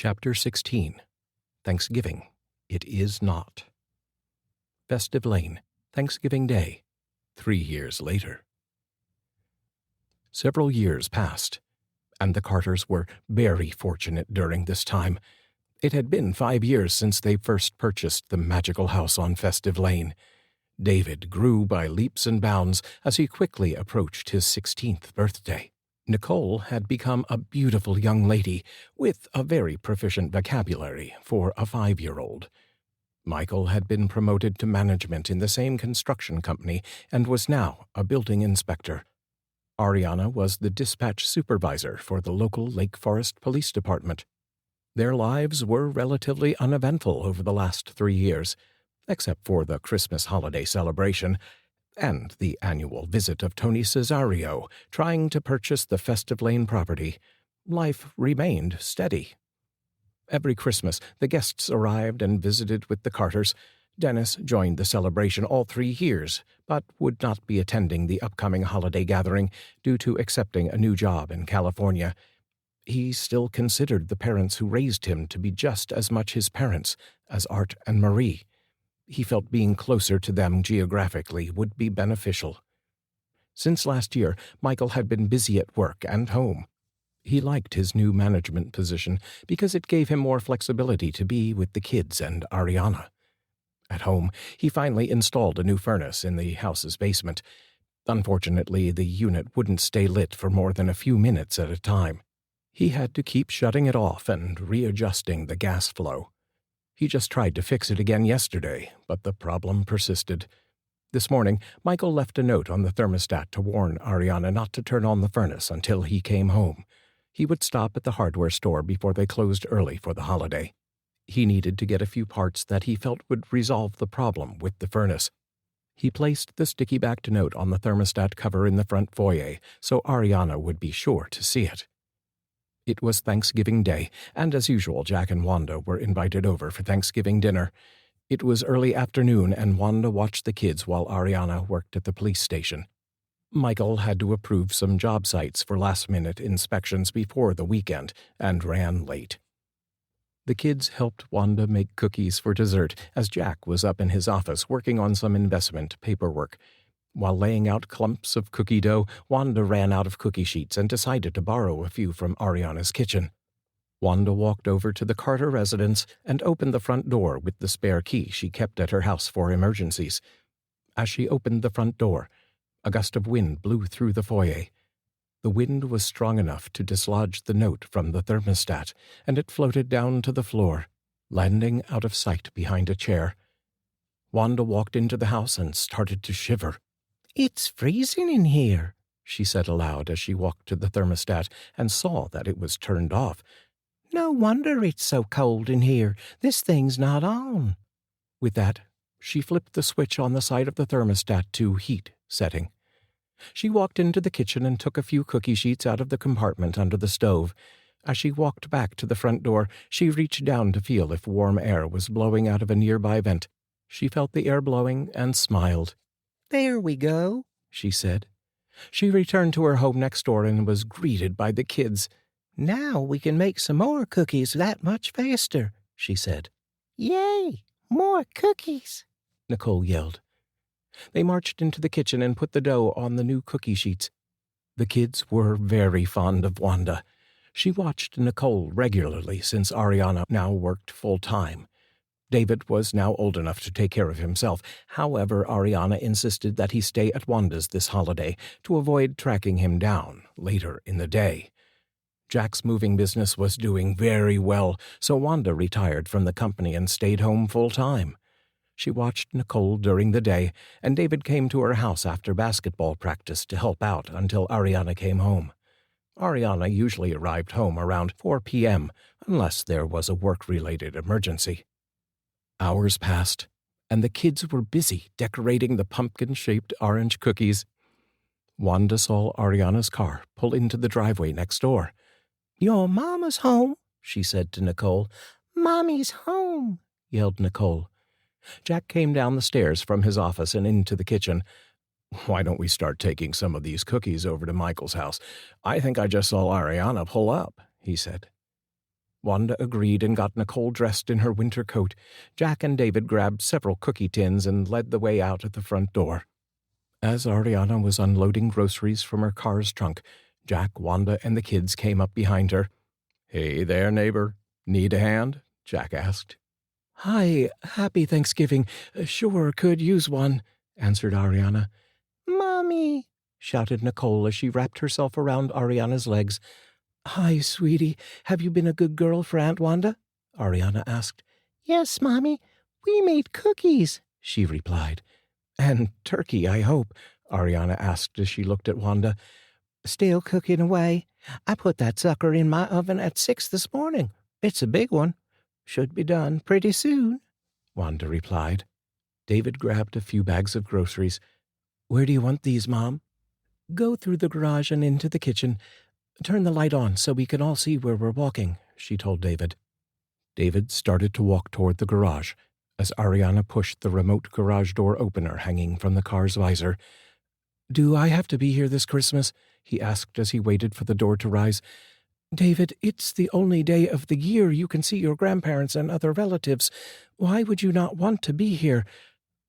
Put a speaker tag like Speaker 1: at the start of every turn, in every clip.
Speaker 1: Chapter 16. Thanksgiving. It is not. Festive Lane, Thanksgiving Day, 3 years later. Several years passed, and the Carters were very fortunate during this time. It had been 5 years since they first purchased the magical house on Festive Lane. David grew by leaps and bounds as he quickly approached his 16th birthday. Nicole had become a beautiful young lady with a very proficient vocabulary for a 5-year-old. Michael had been promoted to management in the same construction company and was now a building inspector. Arianna was the dispatch supervisor for the local Lake Forest Police Department. Their lives were relatively uneventful over the last 3 years, except for the Christmas holiday celebration and the annual visit of Tony Cesario trying to purchase the Festive Lane property. Life remained steady. Every Christmas, the guests arrived and visited with the Carters. Dennis joined the celebration all 3 years, but would not be attending the upcoming holiday gathering due to accepting a new job in California. He still considered the parents who raised him to be just as much his parents as Art and Marie. He felt being closer to them geographically would be beneficial. Since last year, Michael had been busy at work and home. He liked his new management position because it gave him more flexibility to be with the kids and Arianna. At home, he finally installed a new furnace in the house's basement. Unfortunately, the unit wouldn't stay lit for more than a few minutes at a time. He had to keep shutting it off and readjusting the gas flow. He just tried to fix it again yesterday, but the problem persisted. This morning, Michael left a note on the thermostat to warn Arianna not to turn on the furnace until he came home. He would stop at the hardware store before they closed early for the holiday. He needed to get a few parts that he felt would resolve the problem with the furnace. He placed the sticky-backed note on the thermostat cover in the front foyer so Arianna would be sure to see it. It was Thanksgiving Day, and as usual, Jack and Wanda were invited over for Thanksgiving dinner. It was early afternoon, and Wanda watched the kids while Arianna worked at the police station. Michael had to approve some job sites for last-minute inspections before the weekend, and ran late. The kids helped Wanda make cookies for dessert as Jack was up in his office working on some investment paperwork. While laying out clumps of cookie dough, Wanda ran out of cookie sheets and decided to borrow a few from Arianna's kitchen. Wanda walked over to the Carter residence and opened the front door with the spare key she kept at her house for emergencies. As she opened the front door, a gust of wind blew through the foyer. The wind was strong enough to dislodge the note from the thermostat, and it floated down to the floor, landing out of sight behind a chair. Wanda walked into the house and started to shiver. "It's freezing in here," she said aloud as she walked to the thermostat and saw that it was turned off. "No wonder it's so cold in here. This thing's not on." With that, she flipped the switch on the side of the thermostat to heat setting. She walked into the kitchen and took a few cookie sheets out of the compartment under the stove. As she walked back to the front door, she reached down to feel if warm air was blowing out of a nearby vent. She felt the air blowing and smiled. "There we go," she said. She returned to her home next door and was greeted by the kids. "Now we can make some more cookies that much faster," she said. "Yay! More cookies!" Nicole yelled. They marched into the kitchen and put the dough on the new cookie sheets. The kids were very fond of Wanda. She watched Nicole regularly since Arianna now worked full-time. David was now old enough to take care of himself. However, Arianna insisted that he stay at Wanda's this holiday to avoid tracking him down later in the day. Jack's moving business was doing very well, so Wanda retired from the company and stayed home full-time. She watched Nicole during the day, and David came to her house after basketball practice to help out until Arianna came home. Arianna usually arrived home around 4 p.m., unless there was a work-related emergency. Hours passed, and the kids were busy decorating the pumpkin-shaped orange cookies. Wanda saw Arianna's car pull into the driveway next door. "Your mama's home," she said to Nicole. "Mommy's home," yelled Nicole. Jack came down the stairs from his office and into the kitchen. "Why don't we start taking some of these cookies over to Michael's house? I think I just saw Arianna pull up," he said. Wanda agreed and got Nicole dressed in her winter coat. Jack and David grabbed several cookie tins and led the way out at the front door. As Arianna was unloading groceries from her car's trunk, Jack, Wanda, and the kids came up behind her. "Hey there, neighbor. Need a hand?" Jack asked. "Hi, happy Thanksgiving. Sure could use one," answered Arianna. "Mommy!" shouted Nicole as she wrapped herself around Ariana's legs. "Hi, sweetie. Have you been a good girl for Aunt Wanda?" Arianna asked. "Yes, Mommy. We made cookies," she replied. "And turkey, I hope?" Arianna asked as she looked at Wanda. "Still cooking away. I put that sucker in my oven at 6 this morning. It's a big one. Should be done pretty soon," Wanda replied. David grabbed a few bags of groceries. "Where do you want these, Mom?" "Go through the garage and into the kitchen. Turn the light on so we can all see where we're walking," she told David. David started to walk toward the garage as Arianna pushed the remote garage door opener hanging from the car's visor. "Do I have to be here this Christmas?" he asked as he waited for the door to rise. "David, it's the only day of the year you can see your grandparents and other relatives. Why would you not want to be here?"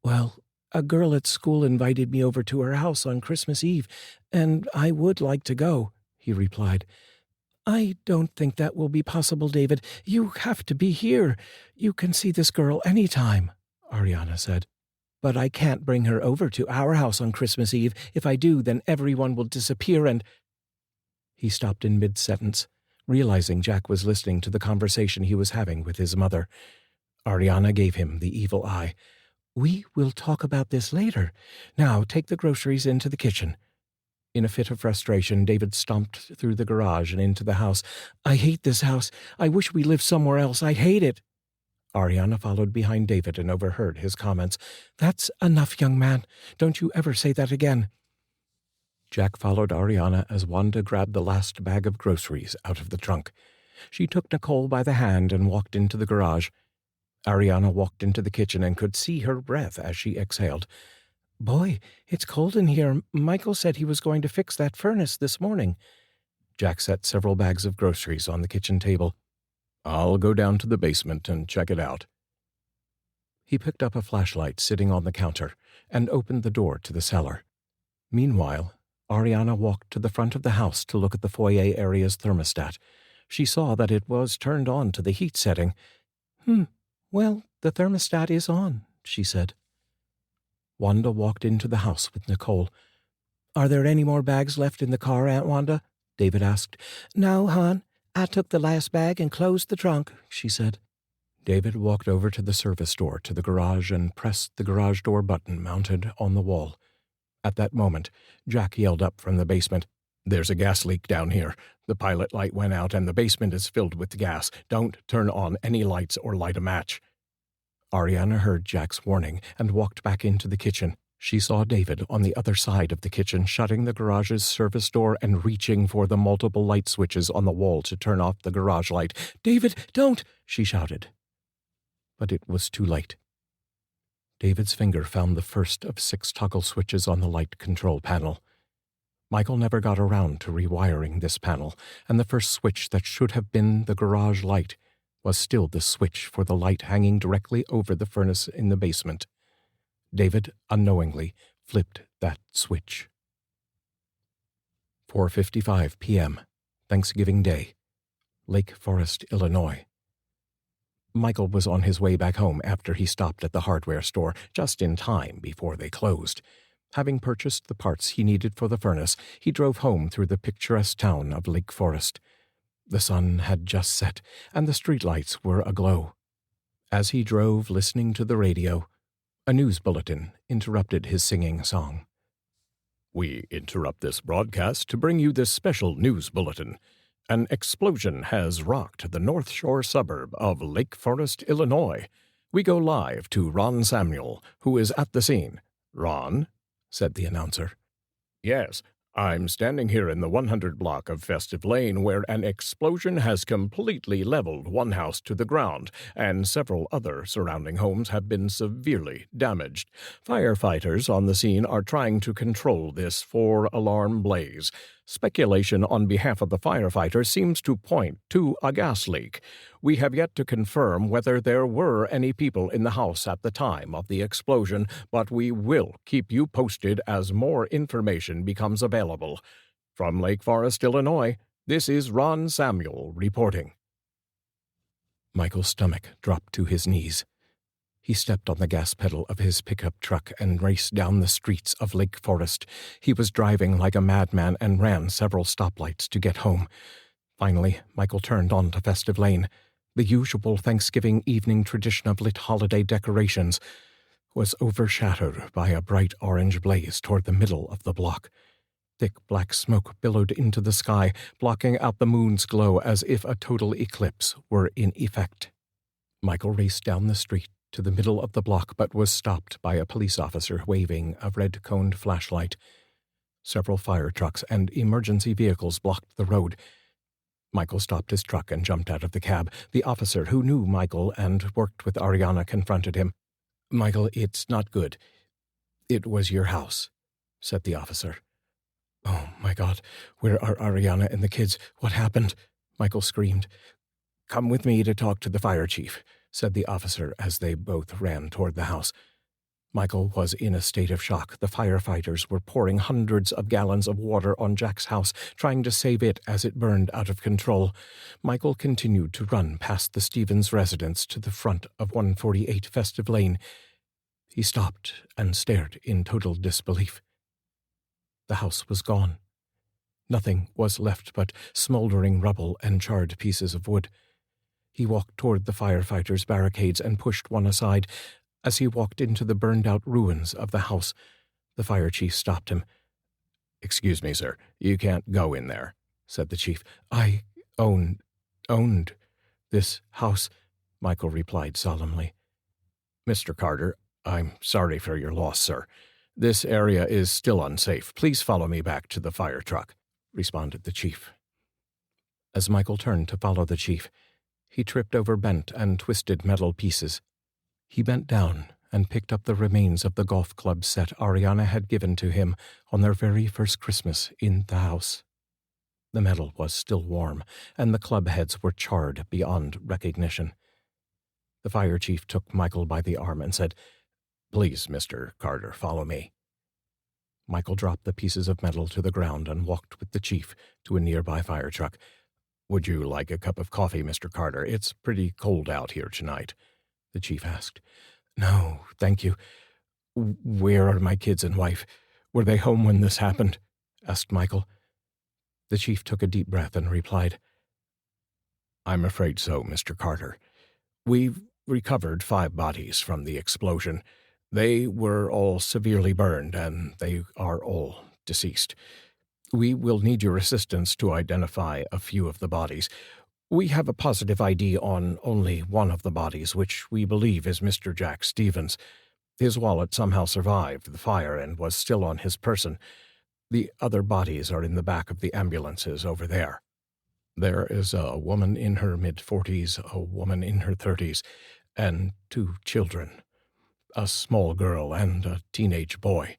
Speaker 1: "Well, a girl at school invited me over to her house on Christmas Eve, and I would like to go," he replied. "I don't think that will be possible, David. You have to be here. You can see this girl any time," Arianna said. "But I can't bring her over to our house on Christmas Eve. If I do, then everyone will disappear and—" He stopped in mid-sentence, realizing Jack was listening to the conversation he was having with his mother. Arianna gave him the evil eye. "We will talk about this later. Now take the groceries into the kitchen." In a fit of frustration, David stomped through the garage and into the house. "I hate this house. I wish we lived somewhere else. I'd hate it." Arianna followed behind David and overheard his comments. "That's enough, young man. Don't you ever say that again." Jack followed Arianna as Wanda grabbed the last bag of groceries out of the trunk. She took Nicole by the hand and walked into the garage. Arianna walked into the kitchen and could see her breath as she exhaled. "Boy, it's cold in here. Michael said he was going to fix that furnace this morning." Jack set several bags of groceries on the kitchen table. "I'll go down to the basement and check it out." He picked up a flashlight sitting on the counter and opened the door to the cellar. Meanwhile, Arianna walked to the front of the house to look at the foyer area's thermostat. She saw that it was turned on to the heat setting. Well, the thermostat is on," she said. Wanda walked into the house with Nicole. "Are there any more bags left in the car, Aunt Wanda?" David asked. "No, hon. I took the last bag and closed the trunk," she said. David walked over to the service door to the garage and pressed the garage door button mounted on the wall. At that moment, Jack yelled up from the basement, "There's a gas leak down here. The pilot light went out and the basement is filled with gas. Don't turn on any lights or light a match." Arianna heard Jack's warning and walked back into the kitchen. She saw David on the other side of the kitchen shutting the garage's service door and reaching for the multiple light switches on the wall to turn off the garage light. "David, don't!" she shouted. But it was too late. David's finger found the first of 6 toggle switches on the light control panel. Michael never got around to rewiring this panel, and the first switch that should have been the garage light was still the switch for the light hanging directly over the furnace in the basement. David unknowingly flipped that switch. 4:55 p.m., Thanksgiving Day, Lake Forest, Illinois. Michael was on his way back home after he stopped at the hardware store just in time before they closed. Having purchased the parts he needed for the furnace, he drove home through the picturesque town of Lake Forest. The sun had just set, and the streetlights were aglow. As he drove listening to the radio, a news bulletin interrupted his singing song. "We interrupt this broadcast to bring you this special news bulletin. An explosion has rocked the North Shore suburb of Lake Forest, Illinois. We go live to Ron Samuel, who is at the scene. Ron?" said the announcer. "Yes, I'm standing here in the 100 block of Festive Lane where an explosion has completely leveled one house to the ground, and several other surrounding homes have been severely damaged. Firefighters on the scene are trying to control this 4-alarm blaze. Speculation on behalf of the firefighters seems to point to a gas leak. We have yet to confirm whether there were any people in the house at the time of the explosion, but we will keep you posted as more information becomes available. From Lake Forest, Illinois, this is Ron Samuel reporting." Michael's stomach dropped to his knees. He stepped on the gas pedal of his pickup truck and raced down the streets of Lake Forest. He was driving like a madman and ran several stoplights to get home. Finally, Michael turned onto Festive Lane. The usual Thanksgiving evening tradition of lit holiday decorations was overshadowed by a bright orange blaze toward the middle of the block. Thick black smoke billowed into the sky, blocking out the moon's glow as if a total eclipse were in effect. Michael raced down the street to the middle of the block, but was stopped by a police officer waving a red-coned flashlight. Several fire trucks and emergency vehicles blocked the road. Michael stopped his truck and jumped out of the cab. The officer, who knew Michael and worked with Arianna, confronted him. "Michael, it's not good. It was your house," said the officer. "Oh, my God, where are Arianna and the kids? What happened?" Michael screamed. "Come with me to talk to the fire chief," said the officer as they both ran toward the house. Michael was in a state of shock. The firefighters were pouring hundreds of gallons of water on Jack's house, trying to save it as it burned out of control. Michael continued to run past the Stevens residence to the front of 148 Festive Lane. He stopped and stared in total disbelief. The house was gone. Nothing was left but smoldering rubble and charred pieces of wood. He walked toward the firefighters' barricades and pushed one aside. As he walked into the burned-out ruins of the house, the fire chief stopped him. "Excuse me, sir, you can't go in there," said the chief. "I owned this house," Michael replied solemnly. "Mr. Carter, I'm sorry for your loss, sir. This area is still unsafe. Please follow me back to the fire truck," responded the chief. As Michael turned to follow the chief, he tripped over bent and twisted metal pieces. He bent down and picked up the remains of the golf club set Arianna had given to him on their very first Christmas in the house. The metal was still warm, and the club heads were charred beyond recognition. The fire chief took Michael by the arm and said, "Please, Mr. Carter, follow me." Michael dropped the pieces of metal to the ground and walked with the chief to a nearby fire truck. "Would you like a cup of coffee, Mr. Carter? It's pretty cold out here tonight," the chief asked. "No, thank you. Where are my kids and wife? Were they home when this happened?" asked Michael. The chief took a deep breath and replied, "I'm afraid so, Mr. Carter. We've recovered 5 bodies from the explosion. They were all severely burned, and they are all deceased. We will need your assistance to identify a few of the bodies. We have a positive ID on only one of the bodies, which we believe is Mr. Jack Stevens. His wallet somehow survived the fire and was still on his person. The other bodies are in the back of the ambulances over there. There is a woman in her mid-40s, a woman in her 30s, and 2 children, a small girl and a teenage boy."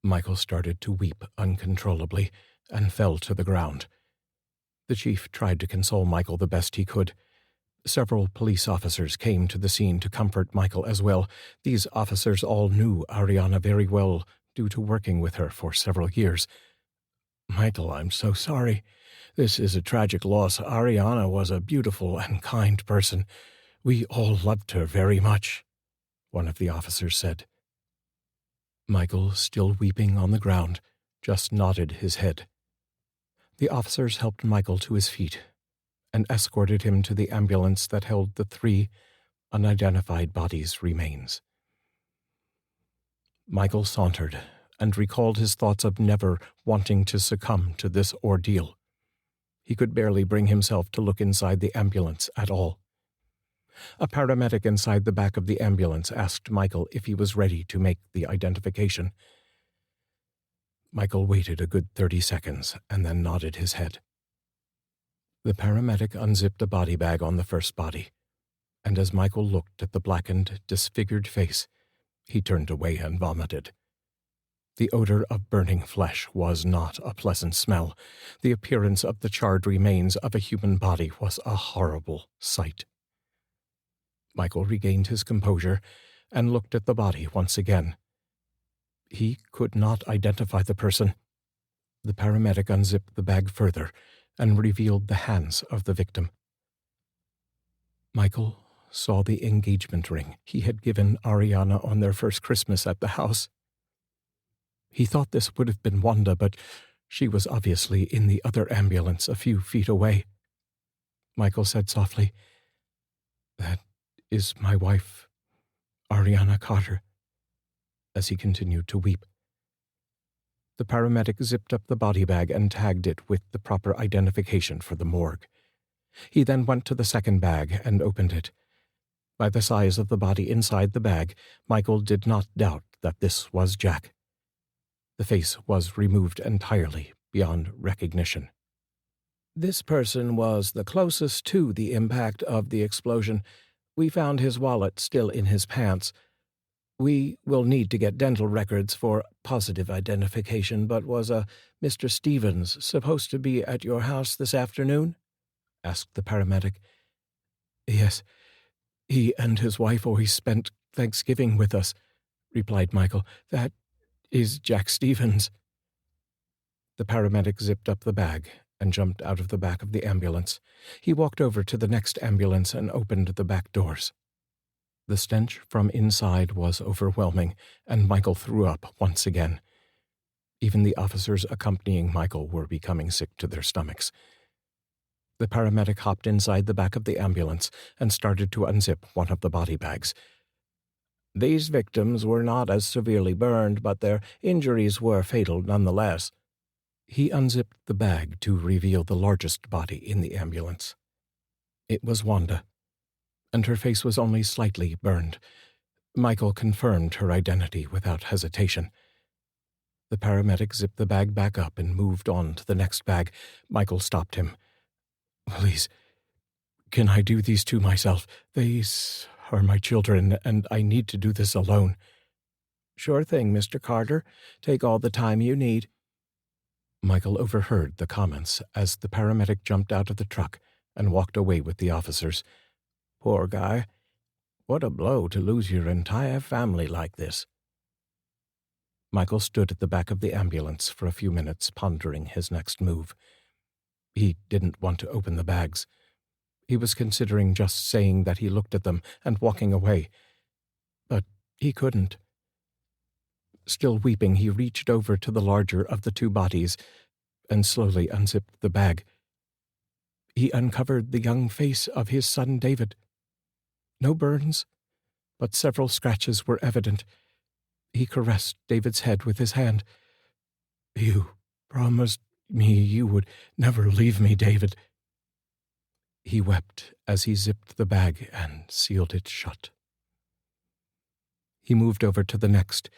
Speaker 1: Michael started to weep uncontrollably and fell to the ground. The chief tried to console Michael the best he could. Several police officers came to the scene to comfort Michael as well. These officers all knew Arianna very well due to working with her for several years. "Michael, I'm so sorry. This is a tragic loss. Arianna was a beautiful and kind person. We all loved her very much," one of the officers said. Michael, still weeping on the ground, just nodded his head. The officers helped Michael to his feet and escorted him to the ambulance that held the 3 unidentified bodies' remains. Michael sauntered and recalled his thoughts of never wanting to succumb to this ordeal. He could barely bring himself to look inside the ambulance at all. A paramedic inside the back of the ambulance asked Michael if he was ready to make the identification. Michael waited a good 30 seconds and then nodded his head. The paramedic unzipped a body bag on the first body, and as Michael looked at the blackened, disfigured face, he turned away and vomited. The odor of burning flesh was not a pleasant smell. The appearance of the charred remains of a human body was a horrible sight. Michael regained his composure and looked at the body once again. He could not identify the person. The paramedic unzipped the bag further and revealed the hands of the victim. Michael saw the engagement ring he had given Arianna on their first Christmas at the house. He thought this would have been Wanda, but she was obviously in the other ambulance a few feet away. Michael said softly, "That is my wife, Arianna Carter," as he continued to weep. The paramedic zipped up the body bag and tagged it with the proper identification for the morgue. He then went to the second bag and opened it. By the size of the body inside the bag, Michael did not doubt that this was Jack. The face was removed entirely beyond recognition. "This person was the closest to the impact of the explosion. We found his wallet still in his pants. We will need to get dental records for positive identification, but was Mr. Stevens supposed to be at your house this afternoon?" asked the paramedic. "Yes, he and his wife always spent Thanksgiving with us," replied Michael. "That is Jack Stevens." The paramedic zipped up the bag and jumped out of the back of the ambulance. He walked over to the next ambulance and opened the back doors. The stench from inside was overwhelming, and Michael threw up once again. Even the officers accompanying Michael were becoming sick to their stomachs. The paramedic hopped inside the back of the ambulance and started to unzip one of the body bags. "These victims were not as severely burned, but their injuries were fatal nonetheless." He unzipped the bag to reveal the largest body in the ambulance. It was Wanda, and her face was only slightly burned. Michael confirmed her identity without hesitation. The paramedic zipped the bag back up and moved on to the next bag. Michael stopped him. "Please, can I do these two myself? These are my children, and I need to do this alone." "Sure thing, Mr. Carter. Take all the time you need." Michael overheard the comments as the paramedic jumped out of the truck and walked away with the officers. "Poor guy. What a blow to lose your entire family like this." Michael stood at the back of the ambulance for a few minutes, pondering his next move. He didn't want to open the bags. He was considering just saying that he looked at them and walking away. But he couldn't. Still weeping, he reached over to the larger of the two bodies and slowly unzipped the bag. He uncovered the young face of his son David. No burns, but several scratches were evident. He caressed David's head with his hand. "You promised me you would never leave me, David." He wept as he zipped the bag and sealed it shut. He moved over to the next,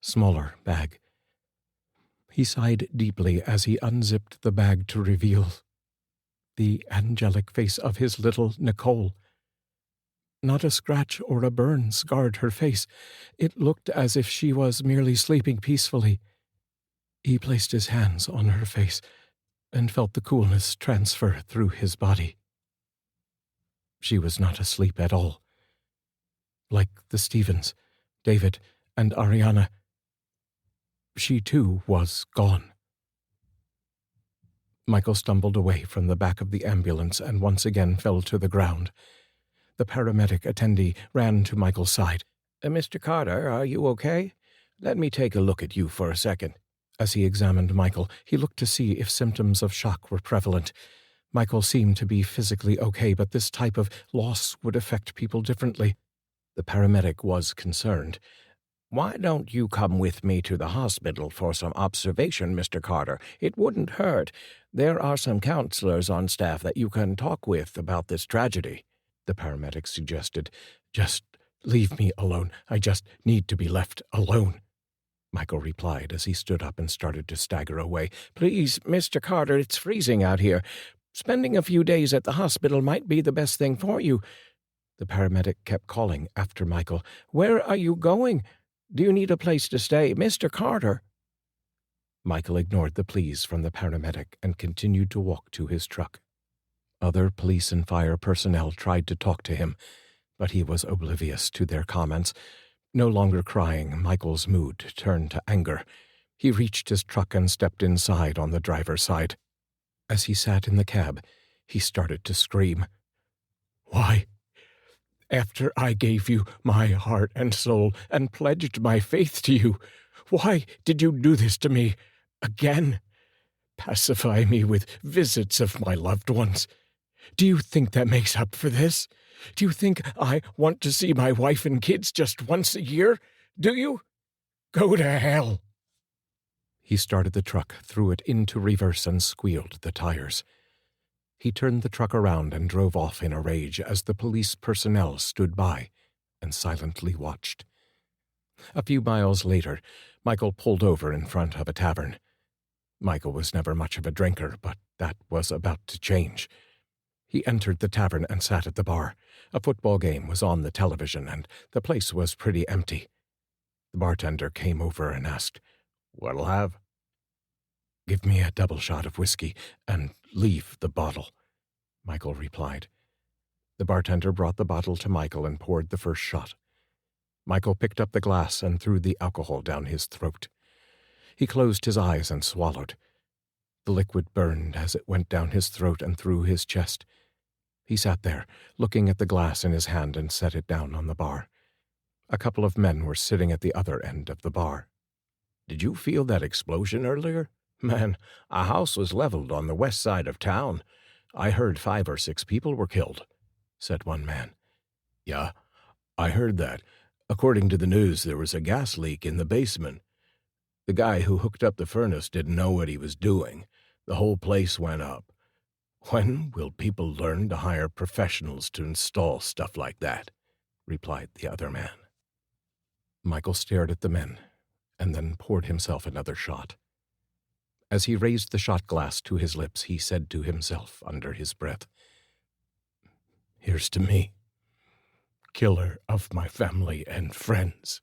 Speaker 1: smaller bag. He sighed deeply as he unzipped the bag to reveal the angelic face of his little Nicole. Not a scratch or a burn scarred her face. It looked as if she was merely sleeping peacefully. He placed his hands on her face and felt the coolness transfer through his body. She was not asleep at all. Like the Stevens, David, and Arianna, she too was gone. Michael stumbled away from the back of the ambulance and once again fell to the ground. The paramedic attendee ran to Michael's side. "Mr. Carter, are you okay? Let me take a look at you for a second." As he examined Michael, he looked to see if symptoms of shock were prevalent. Michael seemed to be physically okay, but this type of loss would affect people differently. The paramedic was concerned. "Why don't you come with me to the hospital for some observation, Mr. Carter? It wouldn't hurt. There are some counselors on staff that you can talk with about this tragedy," the paramedic suggested. "Just leave me alone. I just need to be left alone," Michael replied as he stood up and started to stagger away. "Please, Mr. Carter, it's freezing out here. Spending a few days at the hospital might be the best thing for you." The paramedic kept calling after Michael. "Where are you going? Do you need a place to stay, Mr. Carter?" Michael ignored the pleas from the paramedic and continued to walk to his truck. Other police and fire personnel tried to talk to him, but he was oblivious to their comments. No longer crying, Michael's mood turned to anger. He reached his truck and stepped inside on the driver's side. As he sat in the cab, he started to scream. "Why? After I gave you my heart and soul and pledged my faith to you, why did you do this to me again? Pacify me with visits of my loved ones. Do you think that makes up for this? Do you think I want to see my wife and kids just once a year? Do you? Go to hell." He started the truck, threw it into reverse, and squealed the tires. He turned the truck around and drove off in a rage as the police personnel stood by and silently watched. A few miles later, Michael pulled over in front of a tavern. Michael was never much of a drinker, but that was about to change. He entered the tavern and sat at the bar. A football game was on the television, and the place was pretty empty. The bartender came over and asked, "What'll have?" "Give me a double shot of whiskey, and leave the bottle," Michael replied. The bartender brought the bottle to Michael and poured the first shot. Michael picked up the glass and threw the alcohol down his throat. He closed his eyes and swallowed. The liquid burned as it went down his throat and through his chest. He sat there, looking at the glass in his hand, and set it down on the bar. A couple of men were sitting at the other end of the bar. "Did you feel that explosion earlier? Man, a house was leveled on the west side of town. I heard 5 or 6 people were killed," said one man. "Yeah, I heard that. According to the news, there was a gas leak in the basement. The guy who hooked up the furnace didn't know what he was doing. The whole place went up. When will people learn to hire professionals to install stuff like that?" replied the other man. Michael stared at the men, and then poured himself another shot. As he raised the shot glass to his lips, he said to himself under his breath, "Here's to me, killer of my family and friends."